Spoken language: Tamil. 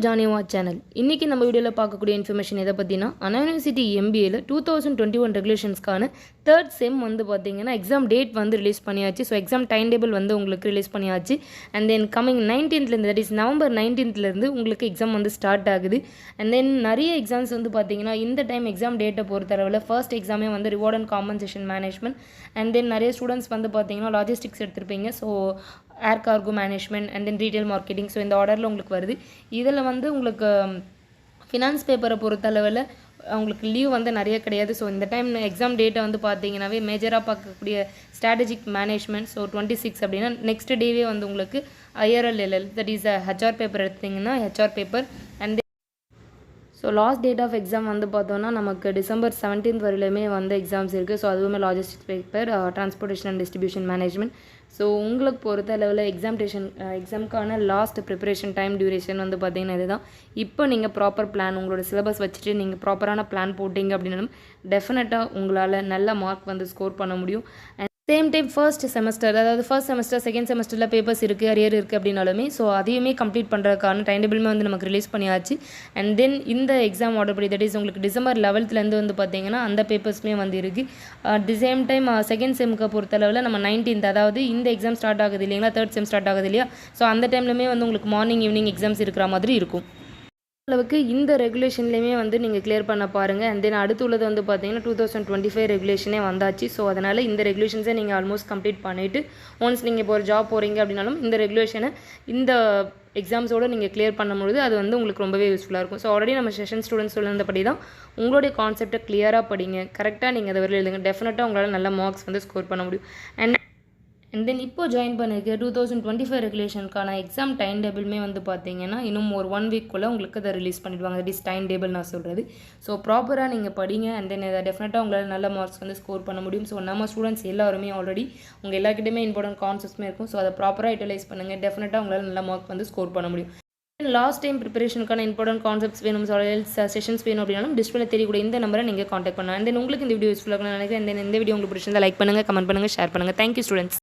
ஜானி வா சேனல். இன்றைக்கி நம்ம வீடியோவில் பார்க்கக்கூடிய இன்ஃபர்மேஷன் எதை பற்றினா, அண்ணா யூனிவர்சிட்டி எம்பிஏல 2021 ரெகுலேஷன்ஸ்க்கான தேர்ட் செம் வந்து பார்த்தீங்கன்னா எக்ஸாம் டேட் வந்து ரிலீஸ் பண்ணியாச்சு. ஸோ எக்ஸாம் டைம் டேபிள் வந்து உங்களுக்கு ரிலீஸ் பண்ணியாச்சு. And then coming 19th that is November 19th உங்களுக்கு எக்ஸாம் வந்து ஸ்டார்ட் ஆகுது. அண்ட் தென் நிறைய எக்ஸாம்ஸ் வந்து பார்த்தீங்கன்னா இந்த டைம் எக்ஸாம் டேட்டை பொறுத்தளவில் ஃபர்ஸ்ட் எக்ஸாமே வந்து reward and compensation management. And then நிறைய ஸ்டூடெண்ட்ஸ் வந்து பார்த்தீங்கன்னா லாஜிஸ்டிக்ஸ் எடுத்திருப்பீங்க. So air cargo management and then retail marketing. So இந்த ஆர்டரில் உங்களுக்கு வருது. இதில் வந்து உங்களுக்கு ஃபினான்ஸ் பேப்பரை பொறுத்தளவில் உங்களுக்கு லீவ் வந்து நிறைய கிடையாது. ஸோ இந்த டைம் எக்ஸாம் டேட்டை வந்து பார்த்தீங்கன்னாவே மேஜராக பார்க்கக்கூடிய ஸ்ட்ராட்டஜிக் மேனேஜ்மெண்ட். ஸோ 26 அப்படின்னா நெக்ஸ்ட் டேவே வந்து உங்களுக்கு IRLLL that is HR paper எடுத்திங்கன்னா HR paper. And so last date of exam வந்து பார்த்தோன்னா நமக்கு டிசம்பர் 17th வரையிலுமே வந்து எக்ஸாம்ஸ் இருக்குது. ஸோ அதுவுமே logistics paper, transportation and distribution management. So உங்களுக்கு பொறுத்த அளவில் எக்ஸாமுக்கான லாஸ்ட் ப்ரிப்பரேஷன் டைம் டியூரேஷன் வந்து பார்த்திங்கன்னா இதுதான். இப்போ நீங்கள் ப்ராப்பர் பிளான் உங்களோட சிலபஸ் வச்சுட்டு நீங்கள் ப்ராப்பரான பிளான் போட்டிங்க அப்படின்னாலும் டெஃபினட்டாக உங்களால் நல்ல மார்க் வந்து ஸ்கோர் பண்ண முடியும். சேம் டைம் ஃபர்ஸ்ட் செமஸ்டர், அதாவது ஃபர்ஸ்ட் செமஸ்டர் செகண்ட் செமஸ்டரில் பேப்பர்ஸ் இருக்குது, அரியர் இருக்குது அப்படின்னாலுமே ஸோ அதையுமே கம்ப்ளீட் பண்ணுறதுக்கான டைம் டேபிளுமே வந்து நமக்கு ரிலீஸ் பண்ணியாச்சு. அண்ட் தென் இந்த எக்ஸாம் ஆர்டர் படி தட் இஸ் உங்களுக்கு டிசம்பர் 11th வந்து பார்த்தீங்கன்னா அந்த பேப்பர்ஸுமே வந்து இருக்குது. தி சேம் டைம் செகண்ட் செம்க்கு பொறுத்தளவில் நம்ம 19th, அதாவது இந்த எக்ஸாம் ஸ்டார்ட் ஆகுது இல்லைங்களா, தேர்ட் செம் ஸ்டார்ட் ஆகுது இல்லையா, ஸோ அந்த டைம்லையுமே வந்து உங்களுக்கு மார்னிங் ஈவினிங் எக்ஸாம்ஸ் இருக்கிற மாதிரி இருக்கும். அளவுக்கு இந்த ரெகுலேஷன்லேயுமே வந்து நீங்கள் கிளியர் பண்ண பாருங்கள். அண்ட் தென் அடுத்து உள்ளது வந்து பார்த்தீங்கன்னா 2025 ரெகுலேஷனே வந்தாச்சு. ஸோ அதனால் இந்த ரெகுலேஷன்ஸை நீங்கள் ஆல்மோஸ்ட் கம்ப்ளீட் பண்ணிவிட்டு ஒன்ஸ் நீங்கள் இப்போ ஒரு ஜாப் போகிறீங்க அப்படின்னாலும் இந்த ரெகுலேஷனை இந்த எக்ஸாம்ஸோடு நீங்கள் கிளியர் பண்ணும்போது அது வந்து உங்களுக்கு ரொம்பவே யூஸ்ஃபுல்லாக இருக்கும். ஸோ ஆல்ரெடி நம்ம செஷன் ஸ்டூடெண்ட்ஸ் சொல்லுறபடி தான் உங்களுடைய கான்செப்டை கிளியராக படிங்க, கரெக்டாக நீங்கள் அதை வரையில் எழுதுங்க. டெஃபினட்டாக உங்களால் நல்ல மார்க்ஸ் வந்து ஸ்கோர் பண்ண முடியும். அண்ட் தென் இப்போ ஜாயின் பண்ணியிருக்க 2025 ரெகுலேஷனுக்கான எக்ஸாம் டைம் டேபிளுமே வந்து பார்த்தீங்கன்னா இன்னும் ஒரு 1 வீக்குள்ளே உங்களுக்கு அதை ரிலீஸ் பண்ணிவிடுவாங்க. தட் இஸ் டைம் டேபிள் நான் சொல்கிறது. ஸோ ப்ராப்பராக நீங்கள் படிங்க. அண்ட் தென் இதை டெஃபினட்டாக உங்களால் நல்ல மார்க்ஸ் வந்து ஸ்கோர் பண்ண முடியும். ஸோ நம்ம ஸ்டூடெண்ட்ஸ் எல்லாருமே ஆல்ரெடி உங்கள் எல்லாருக்கிட்டையுமே இம்பார்ட்டன்ட் கான்செப்ட்ஸுமே இருக்கும். ஸோ அதை ப்ராப்பராக யூட்டிலைஸ் பண்ணுங்கள். டெஃபினட்டாக உங்களால் நல்ல மார்க் வந்து ஸ்கோர் பண்ண முடியும். லாஸ்ட் டைம் ப்ரிப்பரேஷனுக்கான இம்பார்ட்டன்ட் கான்செப்ட்ஸ் வேணும், செஷன்ஸ் வேணும் அப்படின்னாலும் டிஸ்பிளே தெரியக்கூடிய இந்த நம்பரை நீங்கள் காண்டாக்ட் பண்ணலாம். அண்ட் தென் உங்களுக்கு இந்த வீடியோ யூஸ்ஃபுல்லாக நினைக்கிறேன். இந்த வீடியோ உங்களுக்கு பிடிச்சிருந்தா லைக் பண்ணுங்கள், கமெண்ட் பண்ணுங்கள், ஷேர் பண்ணுங்கள். Thank you students.